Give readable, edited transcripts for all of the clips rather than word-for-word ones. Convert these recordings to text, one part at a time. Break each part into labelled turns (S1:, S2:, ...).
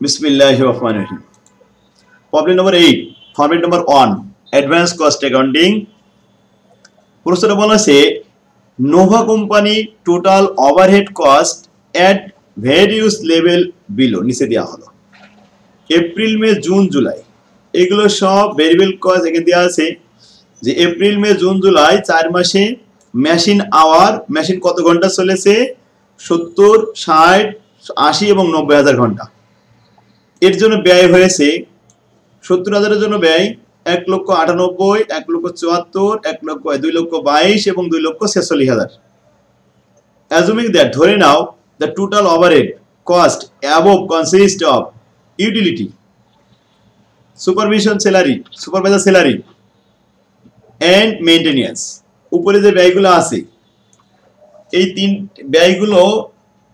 S1: Bismillahirrahmanirrahim. Problem number 8. Format number 1. Advanced cost accounting. প্রশ্নটা বলা আছে Nova company total overhead cost at various level below নিচে দেওয়া হলো এপ্রিল মে জুন জুলাই এগুলো সব ভেরিয়েবল কস্ট এখানে দেওয়া আছে যে এপ্রিল মে জুন জুলাই 4 মাসে মেশিন আওয়ার মেশিন কত ঘন্টা চলেছে 70 60 80 এবং 90,000 ঘন্টা এর জন্য ব্যয় হয়েছে 70,000 এর জন্য ব্যয় 1,98,000 1,74,000 2,22,000 এবং 2,46,000 assuming that ধরে নাও the total overhead cost above consist of utility supervisor salary and maintenance উপরে যে ব্যয়গুলো আছে এই তিন ব্যয়গুলো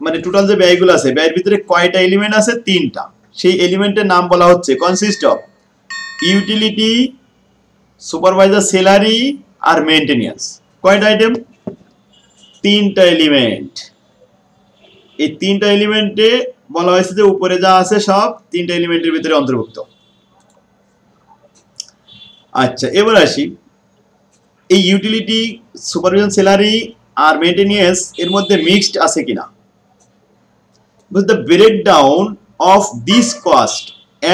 S1: মানে টোটাল যে ব্যয়গুলো আছে ব্যয়ের ভিতরে কয়টা এলিমেন্ট আছে তিনটা সেই এলিমেন্টের নাম বলা হচ্ছে consist of utility supervisor salary আর maintenance কয়টা আইটেম তিনটা এলিমেন্ট এই তিনটা এলিমেন্টে বলা হয়েছে যে উপরে যা আছে সব তিনটা এলিমেন্টের ভিতরে অন্তর্ভুক্ত আচ্ছা এবার আসি এই ইউটিলিটি সুপারভিশন স্যালারি আর মেইনটেনেন্স এর মধ্যে মিক্সড আছে কিনা বুঝ the breakdown of this cost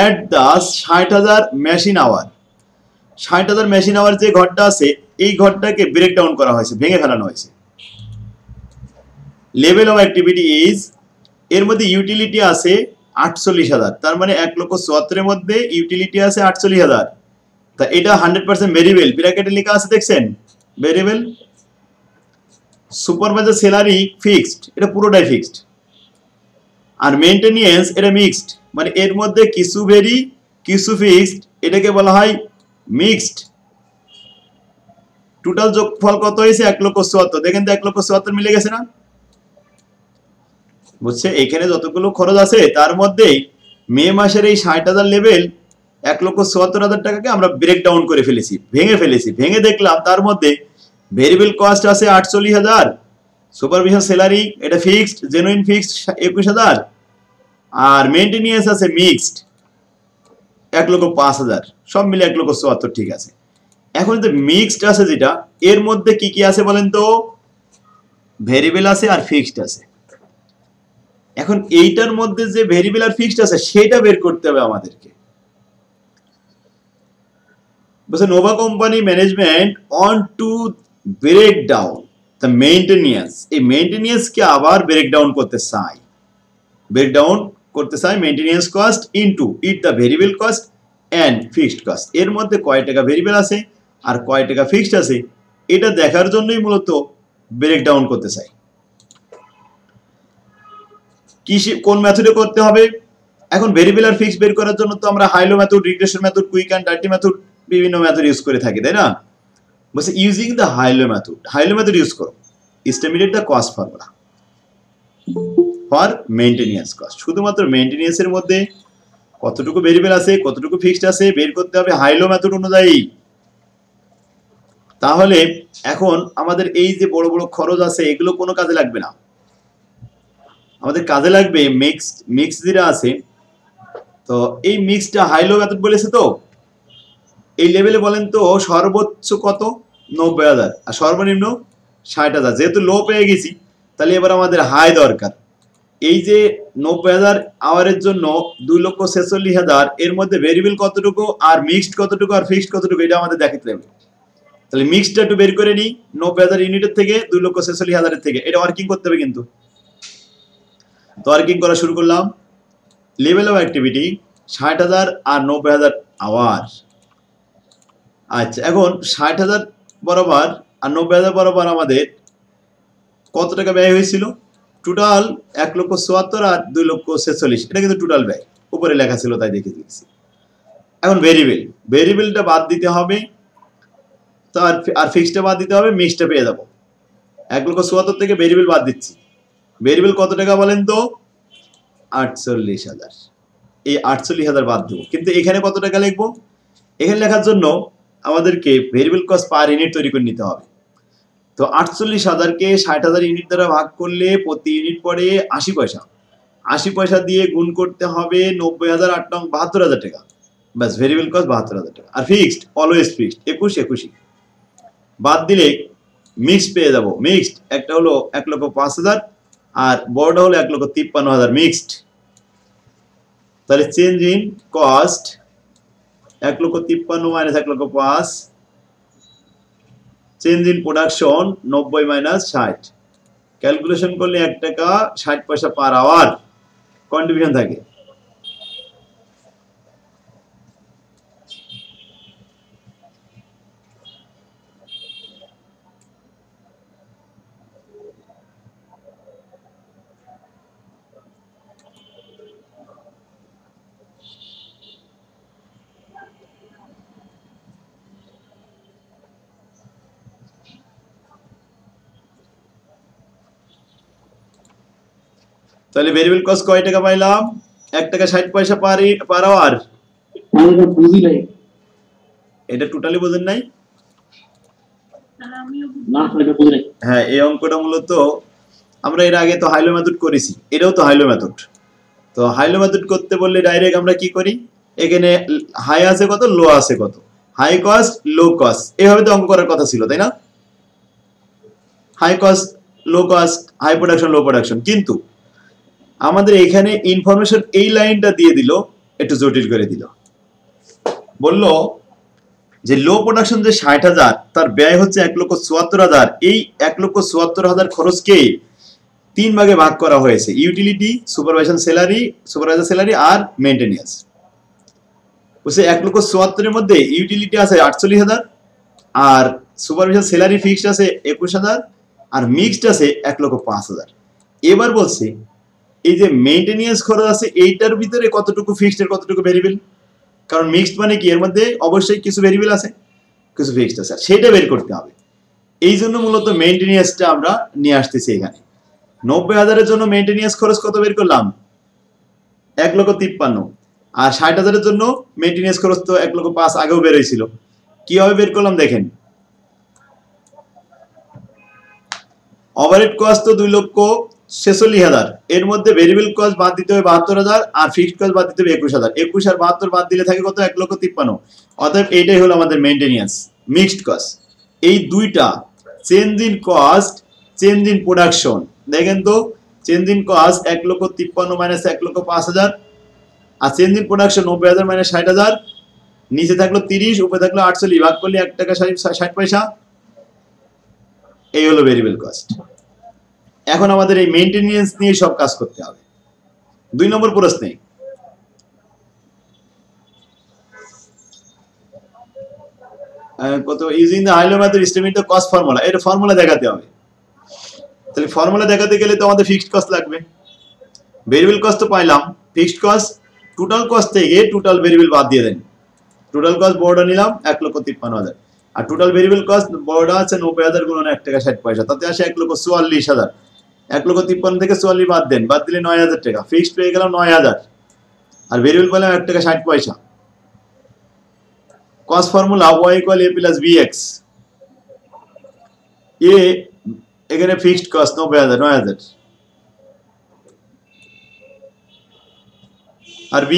S1: at the 60,000 machine hour 60,000 machine hour যে ঘরটা আছে এই ঘরটাকে ব্রেকডাউন করা হয়েছে ভেঙে ফেলানো হয়েছে লেভেল অফ অ্যাক্টিভিটি ইজ এর মধ্যে ইউটিলিটি আছে 48,000 তার মানে 1,74,000 এর মধ্যে ইউটিলিটি আছে 48,000 তা এটা 100% ভেরিয়েবল ব্র্যাকেটে লেখা আছে দেখছেন ভেরিয়েবল সুপারভাইজার স্যালারি ফিক্সড এটা পুরোটাই ফিক্সড আর মেইনটেনেন্স এটা মিক্সড মানে এর মধ্যে কিছু ভেরি কিছু ফিক্সড এটাকে বলা হয় মিক্সড টোটাল যোগফল কত হয়েছে 1,74,000 দেখেন তো 1,74,000 মিলে গেছে না বুঝছে এখানে যতগুলো খরচ আছে তার মধ্যে মে মাসের এই 60,000 লেভেল 1,74,000 টাকাকে আমরা ব্রেকডাউন করে ফেলেছি ভেঙে দেখলাম তার মধ্যে ভেরিয়েবল কস্ট আছে 48,000 সুপারভিশন স্যালারি এটা ফিক্সড জেনুইন ফিক্সড 21,000 আর মেইনটেনেন্স আছে মিক্সড 1,05,000 সব মিলে 1,74,000 ঠিক আছে এখন যে মিক্সড আছে যেটা এর মধ্যে কি কি আছে বলেন তো ভেরিয়েবল আছে আর ফিক্সড আছে এখন এইটার মধ্যে যে ভেরিয়েবল আর ফিক্সড আছে সেটা বের করতে হবে আমাদেরকে বসে Nova company management want to break down the maintenance এই মেইনটেনেন্স কে আবার ব্রেকডাউন করতে চাই maintenance cost into it the variable cost and fixed cost এর মধ্যে কয় টাকা ভেরিয়েবল আছে আর কয় টাকা ফিক্সড আছে এটা দেখার জন্যই মূলত ব্রেকডাউন করতে চাই কি কোন মেথডে করতে হবে এখন ভেরিয়েবল আর ফিক্সড বের করার জন্য তো আমরা high low method regression method quick and dirty method বিভিন্ন মেথড ইউজ করে থাকি তাই না বসে using the high low method use করো estimate the cost formula for maintenance cost শুধুমাত্র মেইনটেনেন্স এর মধ্যে কতটুকু ভেরিয়েবল আছে কতটুকু ফিক্সড আছে বের করতে হবে হাইলো মেথড অনুযায়ী তাহলে এখন আমাদের এই যে বড় বড় খরচ আছে এগুলো কোনো কাজে লাগবে না আমাদের কাজে লাগবে মিক্স যেটা আছে তো এই মিক্সটা হাইলো মেথড বলেছে তো এই লেভেলে বলেন তো সর্বোচ্চ কত 90,000 আর সর্বনিম্ন 60,000 যেহেতু লো পেয়ে গেছি তাহলে এবার আমাদের হাই দরকার এই যে 90,000 আওয়ারের জন্য 2,46,000 এর মধ্যে ভেরিয়েবল কতটুকু আর মিক্সড কতটুকু আর ফিক্সড কতটুকু এটা আমাদের দেখাতে হবে তাহলে মিক্সডটা একটু বের করে নিই 90,000 ইউনিটের থেকে 2,46,000 এর থেকে এটা ওয়ার্কিং করতে হবে কিন্তু তো ওয়ার্কিং করা শুরু করলাম লেভেল অফ অ্যাক্টিভিটি 60,000 আর 90,000 আওয়ার আচ্ছা এখন 60,000 বরাবর আর 90,000 বরাবর আমাদের কত টাকা ব্যয় হয়েছিল টোটাল 1,74,000 আর 2,46,000 এটা কিন্তু টোটাল ব্যয় উপরে লেখা ছিল তাই দেখে দিয়েছি এখন ভেরিয়েবলটা বাদ দিতে হবে তো আর ফিক্সডটা বাদ দিতে হবে মিক্সডটা পেয়ে যাব 1,74,000 থেকে ভেরিয়েবল বাদ দিচ্ছি ভেরিয়েবল কত টাকা বলেন তো 48,000 এই 48,000 বাদ দেব কিন্তু এখানে কত টাকা লিখবো এখানে লেখার জন্য আমাদেরকে ভেরিয়েবল কস্ট পার ইউনিট তৈরি করে নিতে হবে তো 48,000 কে 60,000 ইউনিট দ্বারা ভাগ করলে প্রতি ইউনিট পড়ে 80 পয়সা 80 পয়সা দিয়ে গুণ করতে হবে 90,000 8 নং 72,000 টাকা। বাস ভেরিয়েবল কস্ট 72,000 টাকা। আর ফিক্সড অলওয়েজ ফিক্সড 21 বাদ দিলে মিক্সড পেয়ে যাব। মিক্সড একটা হলো 1,05,000 আর বড়টা হলো 1,53,000 মিক্সড। তাহলে চেঞ্জ ইন কস্ট 1,53,000 মাইনাস 1,05,000, change in production 90 minus 60, calculation করলে 1 টাকা 60 পয়সা পার আওয়ার কন্ট্রিবিউশন থাকে। তাহলে ভেরিয়েবল কস্ট কয় টাকা পাইলাম? 1 টাকা 60 পয়সা পার আওয়ার।
S2: আমি বুঝি নাই,
S1: এটা টোটালি বোঝেন নাই?
S2: না এটা বুঝি নাই।
S1: হ্যাঁ, এই অঙ্কটা মূলত আমরা এর আগে তো হাইলো মেথড করেছি, এটাও তো হাইলো মেথড। তো হাইলো মেথড করতে বললে ডাইরেক্ট আমরা কি করি, এখানে হাই আছে কত, লো আছে কত, হাই কস্ট লো কস্ট, এভাবে তো অঙ্ক করার কথা ছিল, তাই না? High cost low cost, high production low production. কিন্তু আমাদের এখানে ইনফরমেশন এই লাইনটা দিয়ে দিল, একটু জটিল করে দিল। বলল যে লো প্রোডাকশন যে 60,000 তার ব্যয় হচ্ছে 1,74,000, এই 1,74,000 খরচকে 3 ভাগে ভাগ করা হয়েছে, ইউটিলিটি, সুপারভাইজার স্যালারি আর মেইনটেনেন্স। বলছে 1,74,000 এর মধ্যে ইউটিলিটি আছে 48,000 আর সুপারভাইজার স্যালারি ফিক্সড আছে 21,000 আর মিক্সড আছে 1,05,000। এবার বলছে এই যে মেইনটেনেন্স খরচ আছে এইটার ভিতরে কতটুকু ফিক্সড আর কতটুকু ভেরিয়েবল, কারণ মিক্সড মানে কি এর মধ্যে অবশ্যই কিছু ভেরিয়েবল আছে কিছু ফিক্সড আছে, সেটা বের করতে হবে। এই জন্য মূলত মেইনটেনেন্সটা আমরা নিয়ে আসতেছি এখানে। 90,000 এর জন্য মেইনটেনেন্স খরচ কত বের করলাম? 1,53,000। আর 60,000 এর জন্য মেইনটেনেন্স খরচ তো 1,05,000 আগেও বের হয়েছিল। কিভাবে বের করলাম দেখেন, ওভারহেড কস্ট তো 2,46,000, এর মধ্যে ভেরিয়েবল কস্ট বাদ দিতে হবে 72,000 আর ফিক্সড কস্ট বাদ দিতে হবে 21,000। 21 আর 72 বাদ দিলে থাকে কত? 1,53,000। অতএব এইটাই হলো আমাদের মেইনটেনেন্স মিক্সড কস্ট। এই দুইটা change in cost, change in production, দেখেন তো চেঞ্জ ইন কস্ট 1,53,000 মাইনাস 1,05,000 আর চেঞ্জ ইন প্রোডাকশন 90,000 মাইনাস 60,000, নিচে থাকলো 30, উপরে থাকলো 48, ভাগ করলে 1 টাকা 60 পয়সা। এই হলো ভেরিয়েবল কস্ট। এখন আমাদের এই মেইনটেনেন্স নিয়ে সব কাজ করতে হবে। 2 নম্বর প্রশ্নে কত, using the high low method estimate the cost formula, এর ফর্মুলা দেখাতে হবে। তাহলে ফর্মুলা দেখাতে গেলে তো আমাদের ফিক্সড কস্ট লাগবে। ভেরিয়েবল কস্ট তো পাইলাম, ফিক্সড কস্ট টোটাল কস্ট থেকে টোটাল ভেরিয়েবল বাদ দিয়ে দেন। টোটাল কস্ট বড়টা নিলাম 1,53,000 আর টোটাল ভেরিয়েবল কস্ট বড়টা আছে 90,000 গুণন 1 টাকা 60 পয়সা, তাতে আসে 1,44,000। 1,53,000 থেকে 44 বাদ দেন, বাদ দিলে 9,000 টাকা। ফিক্সড পেয়ে গেলাম 9,000 আর ভেরিয়েবল পেলাম 1 টাকা 60 পয়সা। Cost formula y = a + bx, a এখানে ফিক্সড কস্ট 9,000 আর b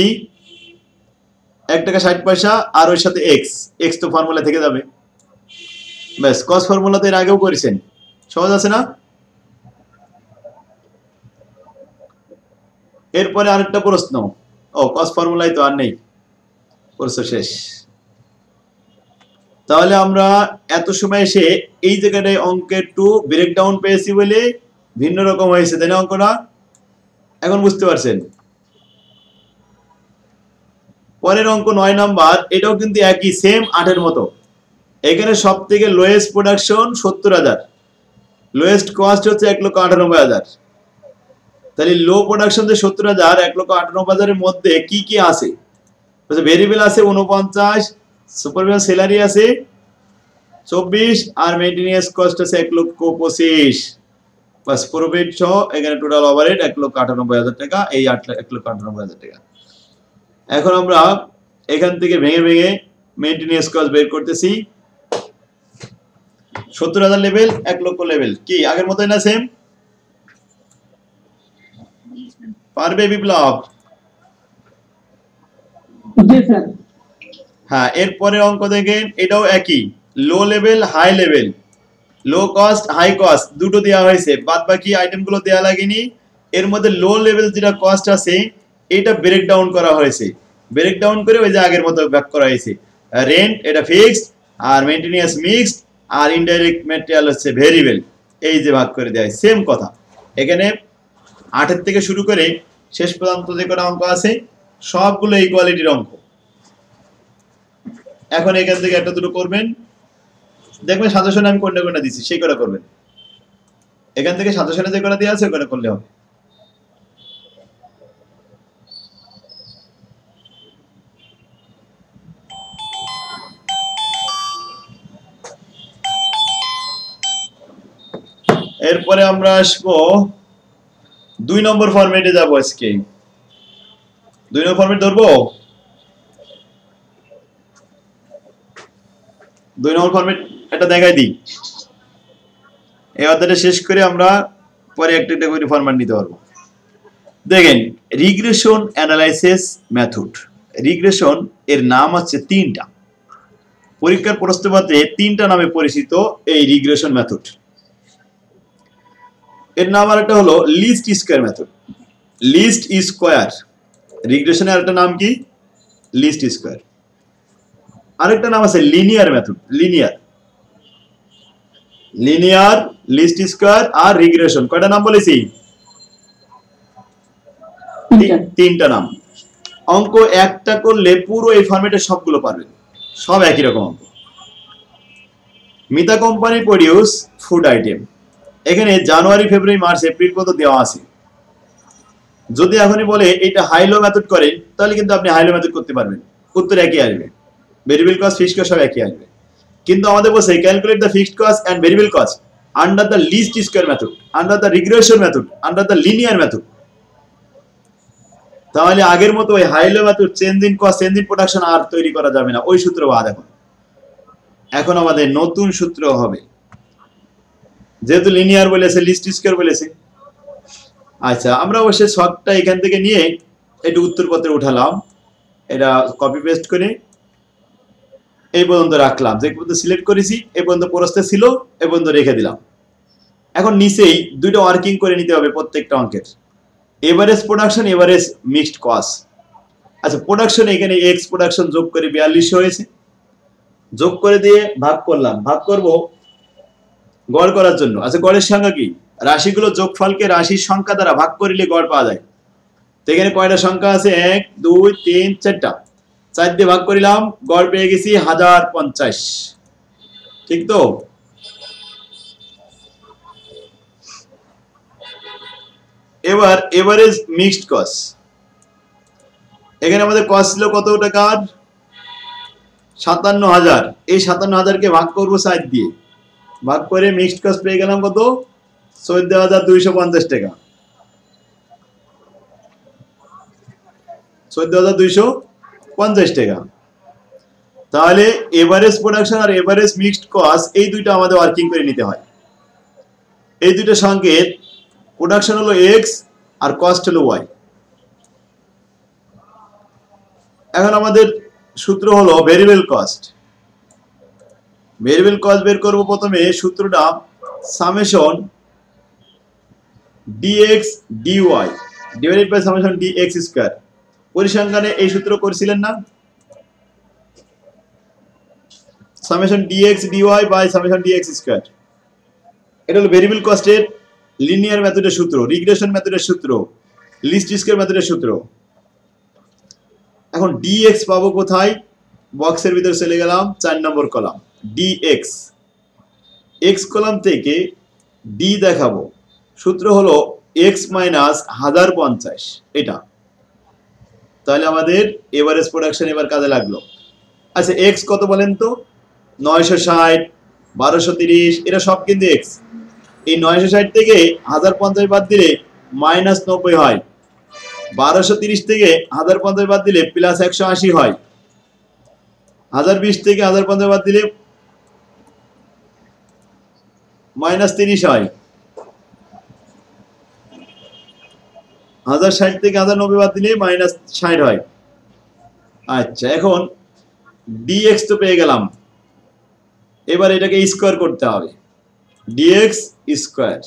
S1: 1 টাকা 60 পয়সা আর ওর সাথে x তো ফর্মুলা থেকে যাবে। ব্যাস, কস্ট ফর্মুলা তো এর আগেও করেছেন, সহজ আছে না? এরপরে আরেকটা প্রশ্ন, ও কস্ট ফর্মুলাই তো আর নেই, প্রশ্ন শেষ। তাহলে আমরা এত সময় এসে এই জায়গাটায় অঙ্কের একটু ব্রেকডাউন পেয়েছি বলে ভিন্ন রকম হয়েছে, তাই না অঙ্কটা? এখন বুঝতে পারছেন? পরের অঙ্ক 9 নাম্বার, এটাও কিন্তু একই সেম 8 এর মতো। এখানে সব থেকে লোয়েস্ট প্রোডাকশন 70,000, লোয়েস্ট কস্ট হচ্ছে 1,98,000। তাহলে লো প্রোডাকশন যে 70,000, 1,98,000 এর মধ্যে কি কি আছে? ভেরিয়েবল আছে 49, সুপারভাইজার স্যালারি আছে 24 আর মেইনটেনেন্স কস্ট আছে 1,25,000। বাস, প্রফিট সহ এখানে টোটাল ওভারহেড 1,98,000 টাকা, এই 1,98,000 টাকা। এখন আমরা এখান থেকে ভেঙে ভেঙে মেইনটেনেন্স কস্ট বের করতেছি। 70,000 লেভেল, 1 লক্ষ লেভেল, কি আগের মতই না? সেম পারবে বিপ্লব?
S2: জি স্যার।
S1: হ্যাঁ, এরপরে অঙ্ক দেখেন, এটাও একই, low level high level, low cost high cost দুটো দেওয়া হয়েছে, বাদ বাকি আইটেমগুলো দেওয়া লাগেনি। এর মধ্যে লো লেভেল যেটা কস্ট আছে এটা ব্রেক ডাউন করা হয়েছে, ব্রেক ডাউন করে ওই যে আগের মতো ব্যাক করা হয়েছে। রেন্ট এটা ফিক্সড, আর মেইনটেনেন্স মিক্সড, আর ইনডাইরেক্ট ম্যাটেরিয়াল হচ্ছে ভেরিয়েবল, এই যে ভাগ করে দেওয়া হয়। সেম কথা এখানে 8 থেকে শুরু করে শেষ পর্যন্ত যে কটা অঙ্ক আছে সবগুলো এই কোয়ালিটির অঙ্ক। এখন এখান থেকে একটা দুটো করবেন, দেখবেন সাজেশনে আমি কোনটা কোনটা দিচ্ছি সেই কটা করবেন, এখান থেকে সাজেশনে যে কটা দেওয়া আছে ওখানে করলে হবে। এরপরে আমরা আসবো 2 নম্বর ফরম্যাটে যাবো আজকে। 2 নম্বর ফরম্যাট ধরবো, 2 নম্বর ফরম্যাট এটা দেখাই দিই, এই অধ্যায়টা শেষ করে আমরা পরে একটা একটা করে ফরম্যাট নিতে পারবো। দেখেন, রিগ্রেশন অ্যানালাইসিস মেথড, রিগ্রেশন এর নাম আছে 3টা, পরীক্ষার প্রশ্নপত্রে 3টা নামে পরিচিত এই রিগ্রেশন মেথড। এর নাম আরেকটা হলো least square method, least square, রিগ্রেশনের আরেকটা নাম কি লিস্ট স্কয়ার। আরেকটা নাম আছে linear method, linear, linear, least square আর রিগ্রেশন। কয়টা নাম বলেছি? 3টা নাম। অঙ্ক একটা করলে পুরো এই ফরম্যাটে সবগুলো পারবেন, সব একই রকম অঙ্ক। Mita company produce food item, এখানে জানুয়ারি ফেব্রুয়ারি মার্চ এপ্রিল পর্যন্ত দেওয়া আছে। যদি এখনই বলে এটা হাইলো মেথড করেন তাহলে কিন্তু আপনি হাইলো মেথড করতে পারবেন, উত্তর একই আসবে, ভেরিয়েবল কস্ট ফিক্সড কস্ট সব একই আসবে। কিন্তু আমাদের বলছে calculate the fixed cost and variable cost under the least square method, under the regression method, under the linear method. তাহলে আগের মতো ওই high low method change in cost change in production আর তৈরি করা যাবে না, ওই সূত্র বাদ। এখন আমাদের নতুন সূত্র হবে, যেহেতু লিনিয়ার বলেছে লিস্ট স্কয়ার বলেছে। আচ্ছা, আমরা অবশ্যই শর্টটা এখান থেকে নিয়ে একটু উত্তরপত্রে উঠালাম, এটা কপি পেস্ট করে এই পর্যন্ত রাখলাম, যে পর্যন্ত সিলেক্ট করেছি এই পর্যন্ত প্রশ্নে ছিল এই পর্যন্ত রেখে দিলাম। এখন নিচেই দুইটা ওয়ার্কিং করে নিতে হবে প্রত্যেকটা অঙ্কের, average production, average mixed cost. আচ্ছা, প্রোডাকশন এখানে এক্স প্রোডাকশন যোগ করে 4200 হয়েছে, যোগ করে দিয়ে ভাগ করলাম, ভাগ করব গড় করার জন্য। আচ্ছা, গড়ের সংখ্যা কি? রাশিগুলো যোগফলকে রাশির সংখ্যা দ্বারা ভাগ করলে গড় পাওয়া যায়। তো এখানে কয়টা সংখ্যা আছে? 1 2 3 4টা, 4 দিয়ে ভাগ করিলাম, গড় পেয়ে গেছি 1050। ঠিক তো? এবার এভারেজ মিক্সড কস্ট, এখানে আমাদের কস্ট ছিল কত টাকার? 57000। এই 57000 কে ভাগ করব 4 দিয়ে, ভাগ করে মিক্সড কস্ট পেয়ে গেলাম কত? 14250 টাকা, 14250 টাকা। তাহলে এভারেজ প্রোডাকশন আর এভারেজ মিক্সড কস্ট এই দুইটা আমাদের ওয়ার্কিং করে নিতে হয়। এই দুইটা সংকেত, প্রোডাকশন হলো এক্স আর কস্ট হলো ওয়াই। এখন আমাদের সূত্র হলো ভেরিয়েবল কস্ট। ভেরিয়েবল কস্ট বের করব প্রথমে, সূত্রটা summation dx dy divided by summation dx square. পরিসংখ্যানে এই সূত্র করেছিলেন না, summation dx dy by summation dx square. এটা হলো ভেরিয়েবল কস্টের লিনিয়ার মেথডের সূত্র, রিগ্রেশন মেথডের সূত্র, লিস্ট স্কয়ার মেথডের সূত্র। এখন dx পাবো কোথায়? বক্সের ভিতরে চলে গেলাম, 4 নম্বর কলাম dx, x কলাম থেকে d দেখাবো, সূত্র হলো x মাইনাস 1050, এটা। তাহলে আমাদের এভারেজ প্রোডাকশন এবার কাজে লাগলো। আচ্ছা, x কত বলেন তো? 960, 1230, এটা সব কিন্তু x। এই 960 থেকে 1050 বাদ দিলে -90 হয়, 1230 থেকে 1050 বাদ দিলে +180 হয়, 1020 থেকে 1050 বাদ দিলে -30 হয়। 1060 থেকে 1090 বাদ দিলে -60 হয়। আচ্ছা, এখন dx তো পেয়ে গেলাম, এবার এটাকে স্কয়ার করতে হবে, dx স্কয়ার।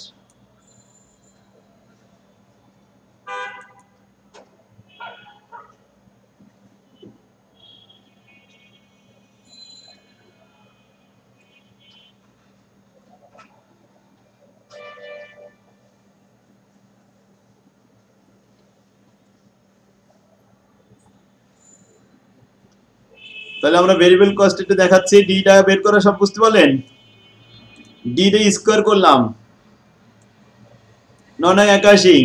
S1: তাহলে আমরা ভেরিয়েবল কস্ট এটা দেখাচ্ছি, ডি টা বের করা সব বুঝতে পারলেন? ডি টা স্কয়ার করলাম, 9 81,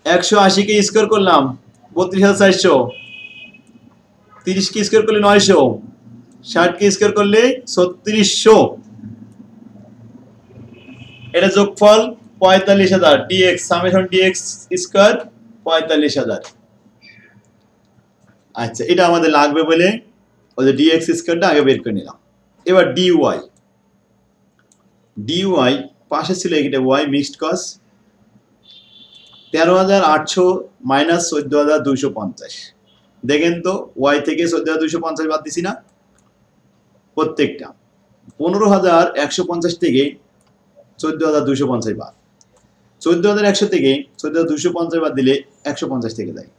S1: 180 কে স্কয়ার করলাম 32400, 30 কে স্কয়ার করলে 900, 60 কে স্কয়ার করলে 3600, এটা যোগফল 45000, dx সামেশন dx স্কয়ার 45000। আচ্ছা, এটা আমাদের লাগবে বলে ওই যে dx স্কয়ারটা আগে বের করে নিলাম। এবার dy, dy পাশে ছিল এটা y মিক্সড কস্ট 13800 মাইনাস 14250। দেখেন তো y থেকে 14250 বাদ দিছি না প্রত্যেকটা, 15150 থেকে 14250 বাদ, 14100 থেকে 14250 বাদ দিলে 150 থেকে যায়,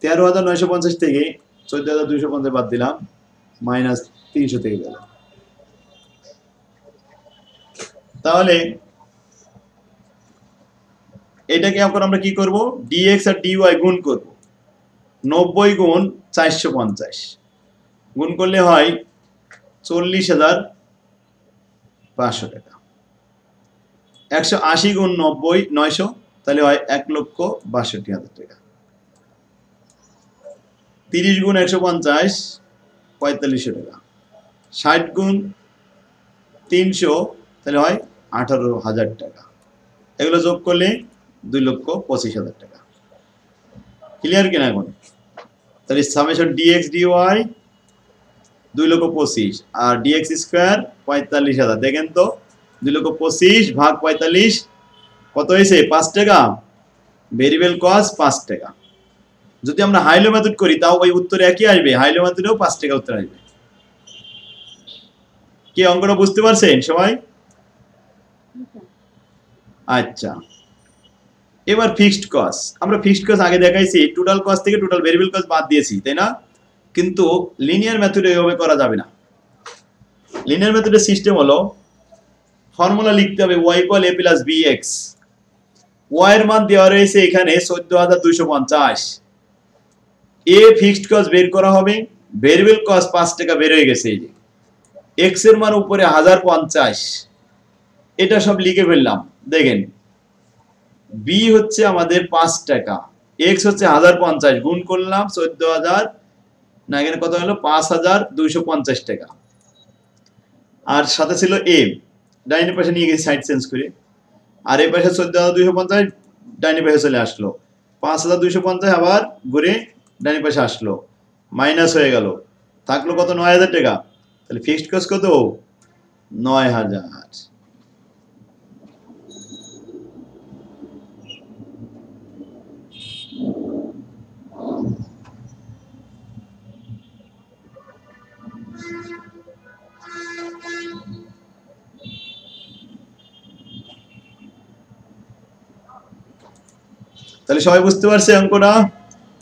S1: 13950 থেকে 14250 বাদ দিলাম -300 থেকে গেল। তাহলে এটাকে এখন আমরা কি করব, dx আর dy গুণ করব, 90 গুণ 450 গুণ করলে হয় 40500 টাকা, 180 গুণ 90 900, তাহলে হয় 1,62,000 টাকা, 30 গুণ 150 4500 টাকা, 60 গুণ 300 তাহলে হয় 18,000 টাকা। এগুলো যোগ করলে 2,25,000 টাকা। ক্লিয়ার কিনা এখন? তাহলে সামেশন dx dy 2,25,000 আর dx স্কয়ার 45,000। দেখেন তো 2,25,000 ভাগ 45 কত হয়েছে? 5 টাকা। ভেরিয়েবল কস্ট 5 টাকা। যদি আমরা হাইলো মেথড করি তাও ওই উত্তর একই আসবে, হাইলো মেথডেও 5 টাকা উত্তর আসবে। কি অঙ্কটা বুঝতে পারছেন সবাই? আচ্ছা, এবার ফিক্সড কস্ট। আমরা ফিক্সড কস্ট আগে দেখাইছি, টোটাল কস্ট থেকে টোটাল ভেরিয়েবল কস্ট বাদ দিয়েছি, তাই না? কিন্তু লিনিয়ার মেথডে এভাবে করা যাবে না। লিনিয়ার মেথডের সিস্টেম হলো ফর্মুলা লিখতে হবে y = a + bx, y এর মান দেওয়া রয়েছে এখানে 14250, এ ফিক্সড কস্ট বের করা হবে, ভেরিয়েবল কস্ট 5 টাকা বের হয়ে গেছে, এই যে x এর মান উপরে 1050, এটা সব লিখে ফেললাম। দেখেন b হচ্ছে আমাদের 5 টাকা, x হচ্ছে 1050, গুণ করলাম 14000, না এখানে কত হলো 5250 টাকা, আর সাথে ছিল a, ডাইনে পাশে নিয়ে গেছি সাইড চেঞ্জ করে, আর এই পাশে 14250 ডাইনে পাশে চলে আসলো, 5250 আবার ঘুরে ডাইনে পাশে আসলো, মাইনাস হয়ে গেল, থাকলো কত 9000 টাকা। তাহলে ফিক্সড কস্ট কত? 9000। তাহলে সবাই বুঝতে পারছে অঙ্কটা,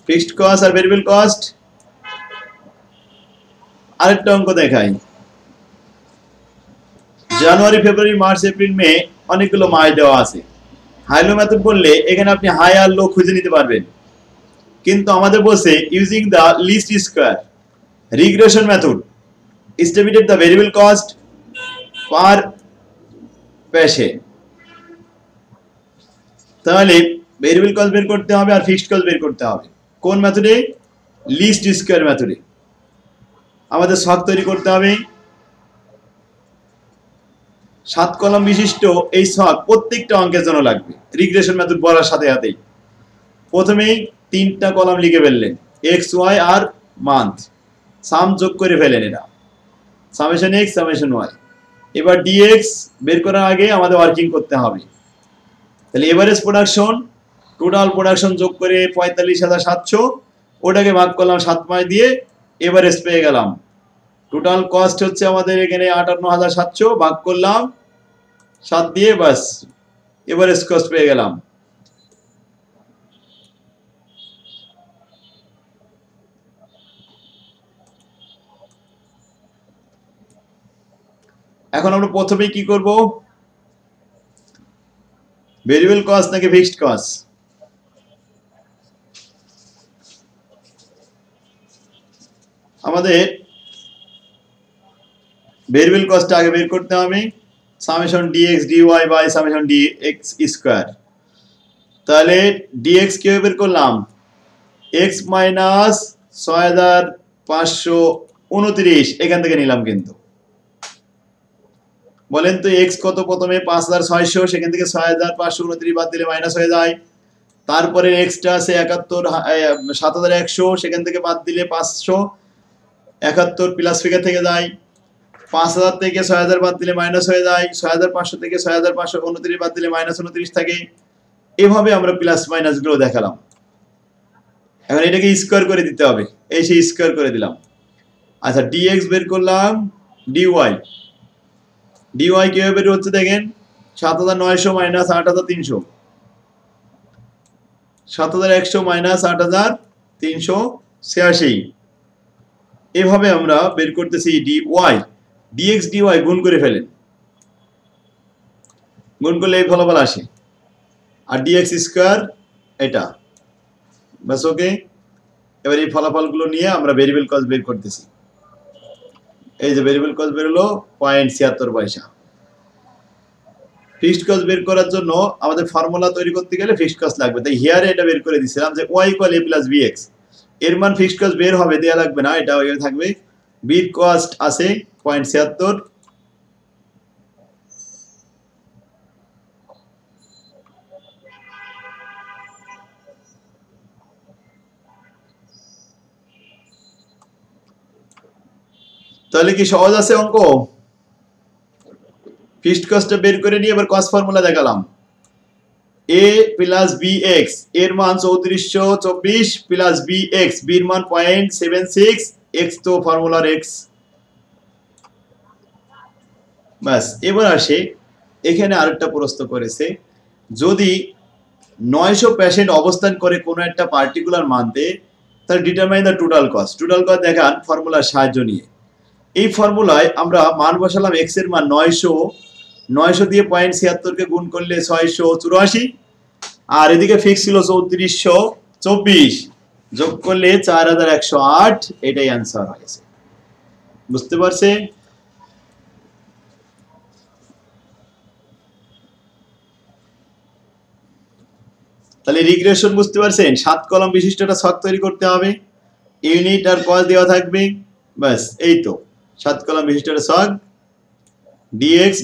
S1: ফিক্সড কস্ট আর ভেরিয়েবল কস্ট। আরেকটা অঙ্ক দেখাই, জানুয়ারি ফেব্রুয়ারি মার্চ এপ্রিল মে অনেকগুলো মাস দেওয়া আছে। হাইলো মেথড বললে এখানে আপনি হাই আর লো খুঁজে নিতে পারবেন, কিন্তু আমাদের বলছে using the least square regression method estimated the variable cost per piece. তাহলে ভেরিয়েবল কস্ট বের করতে হবে আর ফিক্সড কস্ট বের করতে হবে। কোন মেথডে? লিস্ট স্কয়ার মেথডে। আমাদের ছক তৈরি করতে হবে, 7 কলাম বিশিষ্ট এই ছক প্রত্যেকটা অঙ্কের জন্য লাগবে। রিগ্রেশন মেথড বলার সাথে সাথেই প্রথমেই 3টা কলাম লিখে ফেললেন, এক্স ওয়াই আর মান্থ, সাম যোগ করে ফেলেন, এটা সামেশন এক্স সামেশন ওয়াই। এবার ডিএক্স বের করার আগে আমাদের ওয়ার্কিং করতে হবে। তাহলে এভারেজ প্রোডাকশন টোটাল প্রোডাকশন যোগ করে 45,700, ওটাকে ভাগ করলাম 7 মাস দিয়ে, এভারেজ পেয়ে গেলাম। টোটাল কস্ট হচ্ছে আমাদের এখানে 58,700, ভাগ করলাম 7 দিয়ে, বাস এভারেজ কস্ট পেয়ে গেলাম। এখন আমরা প্রথমেই কি করব, ভেরিয়েবল কস্ট নাকি ফিক্সড কস্ট? আমাদের ভেরিয়েবল কস্ট আগে বের করতে হবে, summation dx dy by summation dx square. তাহলে dx কিভাবে বের করলাম, x মাইনাস 6,529 এখান থেকে নিলাম। কিন্তু বলেন তো x কত, প্রথমে 5,600, সেখান থেকে 6,529 বাদ দিলে মাইনাস হয়ে যায়। তারপরে x টা আছে 7,100, সেখান থেকে বাদ দিলে 571 প্লাস ফিগার থেকে যায়। 5,000 থেকে 6,000 বাদ দিলে মাইনাস হয়ে যায়। 6,500 থেকে 6,529 বাদ দিলে মাইনাস 29 থাকে। এভাবে আমরা প্লাস মাইনাস গুলো দেখালাম। এখন এটাকে স্কয়ার করে দিতে হবে, এই সেই স্কয়ার করে দিলাম। আচ্ছা, dx বের করলাম, dy কিভাবে বের হচ্ছে দেখেন, 7,900 মাইনাস 8,300, 7,100 মাইনাস 8,386। এভাবে আমরা বের করতেছি dy। dx dy গুণ করে ফেলেন, গুণ করলে এই ফলাফল আসে। আর dx স্কয়ার এটা, বাস ওকে। এবার এই ফলাফলগুলো নিয়ে আমরা ভেরিয়েবল কস্ট বের করতেছি। এই যে ভেরিয়েবল কস্ট বের হলো 0.76 পয়সা। ফিক্সড কস্ট বের করার জন্য আমাদের ফর্মুলা তৈরি করতে গেলে ফিক্সড কস্ট লাগবে, তাই হিয়ারে এটা বের করে দিয়েছিলাম যে y = a + bx। এর মান ফিক্সড কস্ট বের হবে, দেয়া লাগবে না, এটা ওইভাবে থাকবে। বি কস্ট আছে 0.76, তাহলে কি সহজ আছে অঙ্ক? ফিক্সড কস্টটা বের করে নিয়ে এবার কস্ট ফর্মুলা দেখালাম। a + bx এর মান 3424 প্লাস bx, b এর মান 0.76, x তো ফর্মুলার x। বাস, এবার আসে এখানে আরেকটা প্রশ্ন করেছে, যদি 900 পেশেন্ট অবস্থান করে কোনো একটা পার্টিকুলার মান্থে, তাহলে determine the total cost. Total cost দেখান ফর্মুলার সাহায্য নিয়ে। এই ফর্মুলায় আমরা মান বসালাম, x এর মান 900 দিয়ে 0.76 কে গুণ করলে 684, আর এদিকে ফিক্স ছিল 3424, যোগ করলে 4108, এটাই অ্যান্সার হয়েছে। বুঝতে পারছে? তাহলে রিগ্রেশন বুঝতে পারছেন, 7 কলাম বিশিষ্ট একটা ছক তৈরি করতে হবে, ইউনিট আর কস্ট দেওয়া থাকবে, বাস এই তো 7 কলাম বিশিষ্ট একটা ছক। dx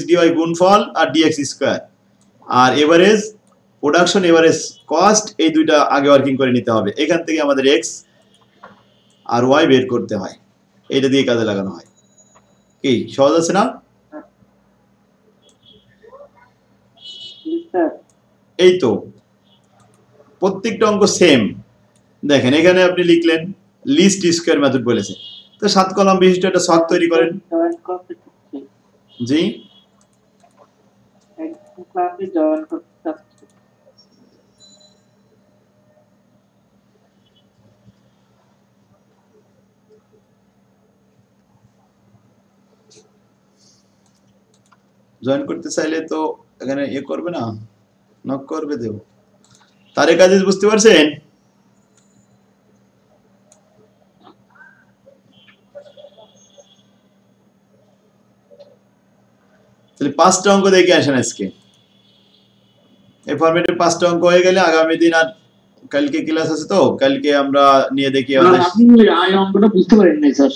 S1: dy গুণফল আর dx স্কয়ার, আর এভারেজ প্রোডাকশন এভারেজ কস্ট, এই দুইটা আগে ওয়ার্কিং করে নিতে হবে। এখান থেকে আমাদের x আর y বের করতে হয়, এটা দিয়ে কাজে লাগানো হয়। কি সহজ আছে না? এই তো প্রত্যেকটা অঙ্ক সেম। দেখেন এখানে আপনি লিখলেন লিস্ট স্কয়ার মেথড বলেছে, তো 7 কলাম বিশিষ্ট একটা ছক তৈরি করেন। জি, জয়েন করতে চাইলে তো এখানে করবে না, নক করবে দেব। তারেক আজিজ বুঝতে পারছেন? তাহলে 5টা অঙ্ক দেখে আসেন আজকে। এই ফরম্যাটে 5টা অঙ্ক হয়ে গেলে আগামী দিন, আর কালকে ক্লাস আছে তো কালকে আমরা নিয়ে দেখি।
S2: আপনি ওই অঙ্কটা বুঝতে পারেন নাই স্যার।